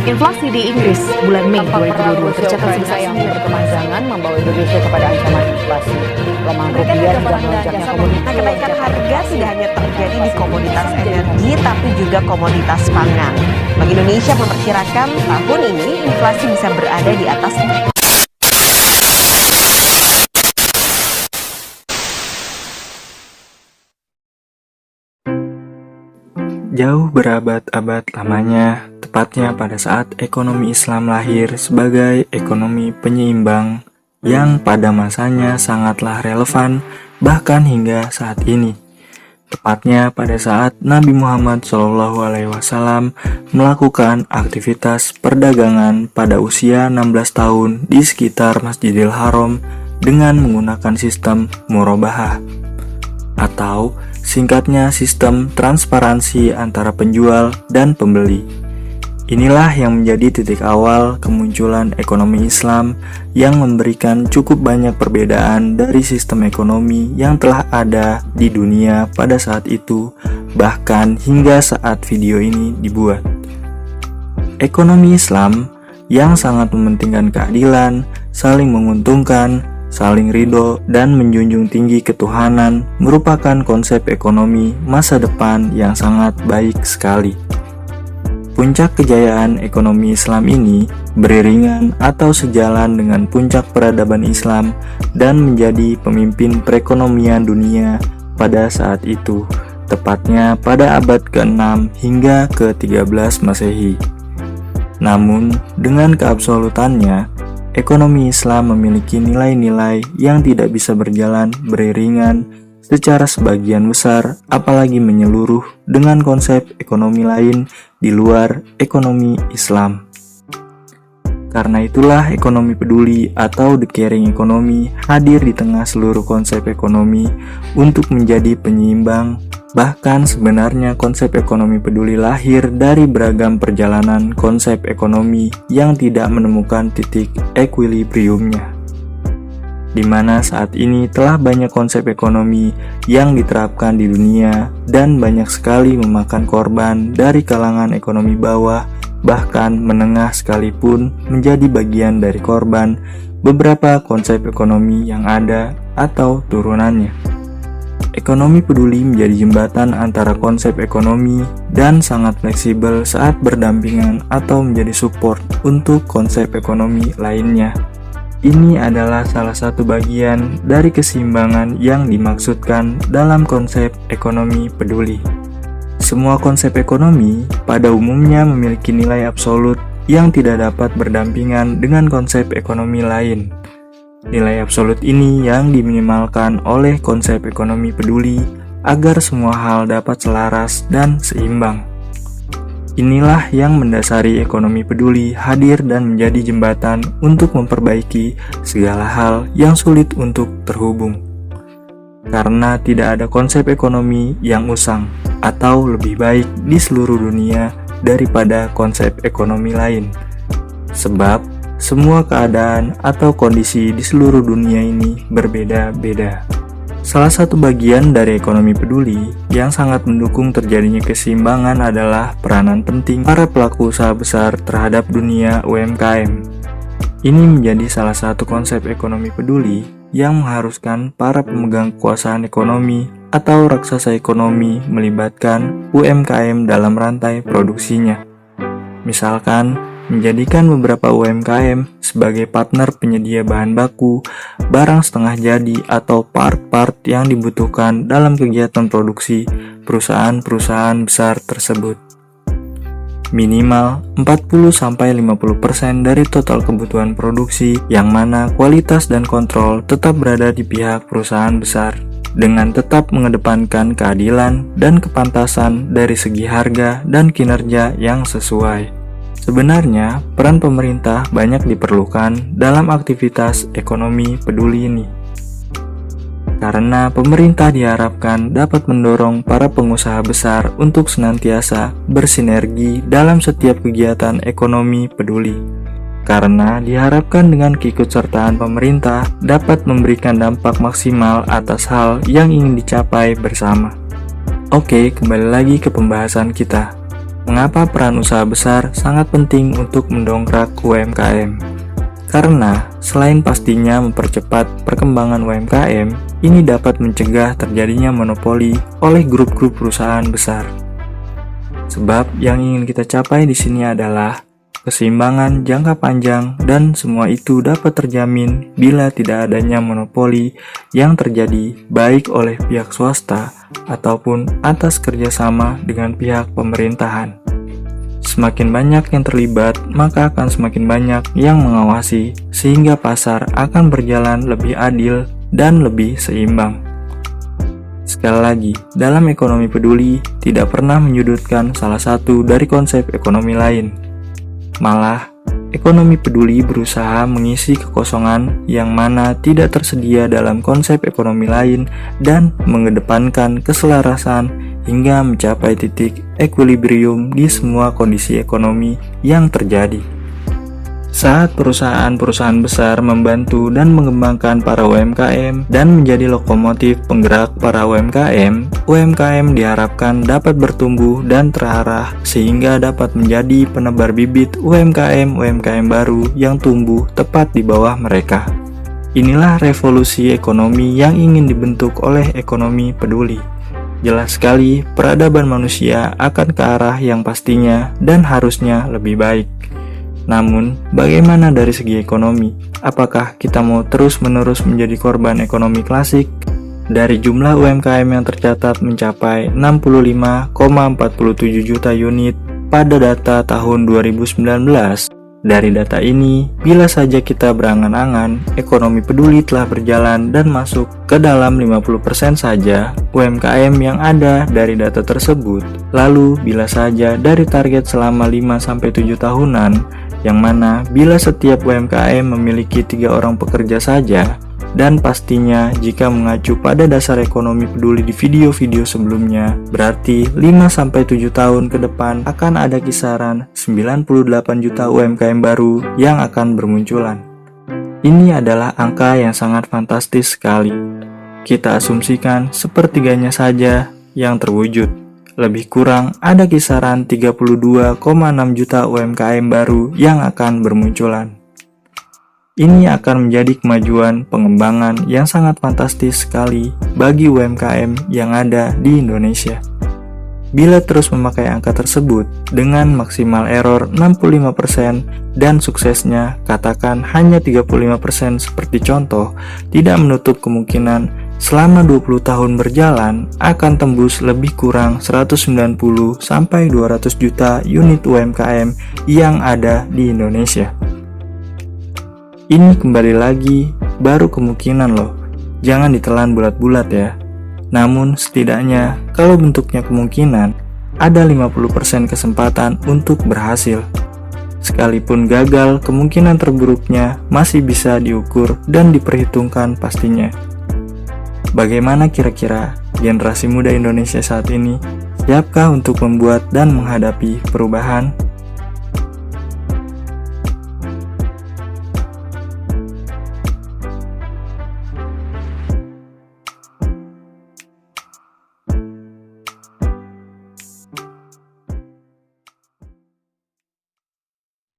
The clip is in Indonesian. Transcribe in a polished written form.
Inflasi di Inggris bulan Mei 2022 tercatat sebesar yang berkepanjangan membawa Indonesia kepada ancaman inflasi. Lemah rupiah juga melonjaknya komoditas. Kenaikan harga tidak hanya terjadi di komoditas energi, tapi juga komoditas pangan. Bank Indonesia memperkirakan tahun ini inflasi bisa berada di atas. Jauh berabad-abad lamanya, tepatnya pada saat ekonomi Islam lahir sebagai ekonomi penyeimbang yang pada masanya sangatlah relevan bahkan hingga saat ini. Tepatnya pada saat Nabi Muhammad SAW melakukan aktivitas perdagangan pada usia 16 tahun di sekitar Masjidil Haram dengan menggunakan sistem murabahah atau singkatnya sistem transparansi antara penjual dan pembeli. Inilah yang menjadi titik awal kemunculan ekonomi Islam yang memberikan cukup banyak perbedaan dari sistem ekonomi yang telah ada di dunia pada saat itu, bahkan hingga saat video ini dibuat. Ekonomi Islam yang sangat mementingkan keadilan, saling menguntungkan, saling ridho, dan menjunjung tinggi ketuhanan merupakan konsep ekonomi masa depan yang sangat baik sekali. Puncak kejayaan ekonomi Islam ini beriringan atau sejalan dengan puncak peradaban Islam dan menjadi pemimpin perekonomian dunia pada saat itu, tepatnya pada abad ke-6 hingga ke-13 Masehi. Namun, dengan keabsolutannya, ekonomi Islam memiliki nilai-nilai yang tidak bisa berjalan beriringan secara sebagian besar, apalagi menyeluruh dengan konsep ekonomi lain di luar ekonomi Islam. Karena itulah ekonomi peduli atau the caring economy hadir di tengah seluruh konsep ekonomi untuk menjadi penyeimbang. Bahkan sebenarnya konsep ekonomi peduli lahir dari beragam perjalanan konsep ekonomi yang tidak menemukan titik equilibriumnya, di mana saat ini telah banyak konsep ekonomi yang diterapkan di dunia dan banyak sekali memakan korban dari kalangan ekonomi bawah, bahkan menengah sekalipun menjadi bagian dari korban beberapa konsep ekonomi yang ada atau turunannya. Ekonomi peduli menjadi jembatan antara konsep ekonomi dan sangat fleksibel saat berdampingan atau menjadi support untuk konsep ekonomi lainnya. Ini adalah salah satu bagian dari keseimbangan yang dimaksudkan dalam konsep ekonomi peduli. Semua konsep ekonomi pada umumnya memiliki nilai absolut yang tidak dapat berdampingan dengan konsep ekonomi lain. Nilai absolut ini yang diminimalkan oleh konsep ekonomi peduli agar semua hal dapat selaras dan seimbang. Inilah yang mendasari ekonomi peduli hadir dan menjadi jembatan untuk memperbaiki segala hal yang sulit untuk terhubung. Karena tidak ada konsep ekonomi yang usang atau lebih baik di seluruh dunia daripada konsep ekonomi lain. Sebab semua keadaan atau kondisi di seluruh dunia ini berbeda-beda. Salah satu bagian dari ekonomi peduli yang sangat mendukung terjadinya keseimbangan adalah peranan penting para pelaku usaha besar terhadap dunia UMKM. Ini menjadi salah satu konsep ekonomi peduli yang mengharuskan para pemegang kekuasaan ekonomi atau raksasa ekonomi melibatkan UMKM dalam rantai produksinya. Misalkan, menjadikan beberapa UMKM sebagai partner penyedia bahan baku, barang setengah jadi, atau part-part yang dibutuhkan dalam kegiatan produksi perusahaan-perusahaan besar tersebut. Minimal 40-50% dari total kebutuhan produksi yang mana kualitas dan kontrol tetap berada di pihak perusahaan besar, dengan tetap mengedepankan keadilan dan kepantasan dari segi harga dan kinerja yang sesuai. Sebenarnya, peran pemerintah banyak diperlukan dalam aktivitas ekonomi peduli ini. Karena pemerintah diharapkan dapat mendorong para pengusaha besar untuk senantiasa bersinergi dalam setiap kegiatan ekonomi peduli. Karena diharapkan dengan keikutsertaan pemerintah dapat memberikan dampak maksimal atas hal yang ingin dicapai bersama. Oke, kembali lagi ke pembahasan kita. Mengapa peran usaha besar sangat penting untuk mendongkrak UMKM? Karena selain pastinya mempercepat perkembangan UMKM, ini dapat mencegah terjadinya monopoli oleh grup-grup perusahaan besar. Sebab yang ingin kita capai di sini adalah keseimbangan jangka panjang, dan semua itu dapat terjamin bila tidak adanya monopoli yang terjadi baik oleh pihak swasta ataupun atas kerjasama dengan pihak pemerintahan. Semakin banyak yang terlibat, maka akan semakin banyak yang mengawasi, sehingga pasar akan berjalan lebih adil dan lebih seimbang. Sekali lagi, dalam ekonomi peduli tidak pernah menyudutkan salah satu dari konsep ekonomi lain. Malah, ekonomi peduli berusaha mengisi kekosongan yang mana tidak tersedia dalam konsep ekonomi lain dan mengedepankan keselarasan hingga mencapai titik equilibrium di semua kondisi ekonomi yang terjadi. Saat perusahaan-perusahaan besar membantu dan mengembangkan para UMKM dan menjadi lokomotif penggerak para UMKM, UMKM diharapkan dapat bertumbuh dan terarah sehingga dapat menjadi penebar bibit UMKM baru yang tumbuh tepat di bawah mereka. Inilah revolusi ekonomi yang ingin dibentuk oleh ekonomi peduli. Jelas sekali peradaban manusia akan ke arah yang pastinya dan harusnya lebih baik. Namun, bagaimana dari segi ekonomi? Apakah kita mau terus-menerus menjadi korban ekonomi klasik? Dari jumlah UMKM yang tercatat mencapai 65,47 juta unit pada data tahun 2019. Dari data ini, bila saja kita berangan-angan, ekonomi peduli telah berjalan dan masuk ke dalam 50% saja UMKM yang ada dari data tersebut. Lalu, bila saja dari target selama 5-7 tahunan, yang mana bila setiap UMKM memiliki 3 orang pekerja saja, dan pastinya jika mengacu pada dasar ekonomi peduli di video-video sebelumnya, berarti 5-7 tahun ke depan akan ada kisaran 98 juta UMKM baru yang akan bermunculan. Ini adalah angka yang sangat fantastis sekali. Kita asumsikan sepertiganya saja yang terwujud. Lebih kurang ada kisaran 32,6 juta UMKM baru yang akan bermunculan. Ini akan menjadi kemajuan pengembangan yang sangat fantastis sekali bagi UMKM yang ada di Indonesia. Bila terus memakai angka tersebut dengan maksimal error 65% dan suksesnya katakan hanya 35% seperti contoh, tidak menutup kemungkinan selama 20 tahun berjalan akan tembus lebih kurang 190-200 juta unit UMKM yang ada di Indonesia. Ini kembali lagi baru kemungkinan loh, jangan ditelan bulat-bulat ya. Namun setidaknya kalau bentuknya kemungkinan, ada 50% kesempatan untuk berhasil. Sekalipun gagal, kemungkinan terburuknya masih bisa diukur dan diperhitungkan pastinya. Bagaimana kira-kira generasi muda Indonesia saat ini? Siapkah untuk membuat dan menghadapi perubahan?